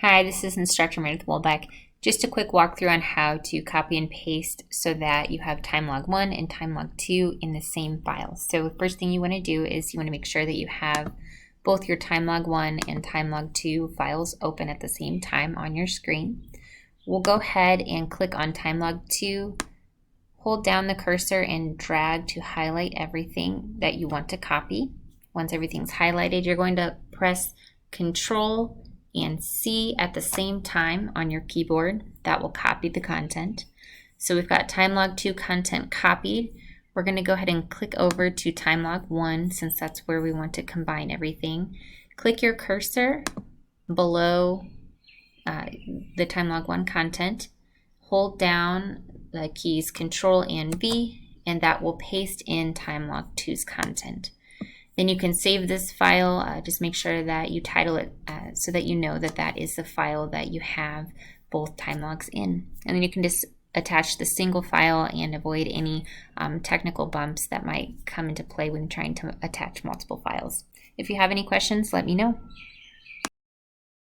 Hi, this is Instructor Meredith Wolbeck. Just a quick walkthrough on how to copy and paste so that you have timelog1 and timelog2 in the same file. So the first thing you want to do is you want to make sure that you have both your timelog1 and timelog2 files open at the same time on your screen. We'll go ahead and click on timelog2, hold down the cursor and drag to highlight everything that you want to copy. Once everything's highlighted, you're going to press Control and C at the same time on your keyboard. That will copy the content. So we've got timelog2 content copied. We're going to go ahead and click over to timelog1 since that's where we want to combine everything. Click your cursor below the timelog1 content. Hold down the keys Control and V, and that will paste in timelog2's content. Then you can save this file. Just make sure that you title it so that you know that that is the file that you have both time logs in. And then you can just attach the single file and avoid any technical bumps that might come into play when trying to attach multiple files. If you have any questions, let me know.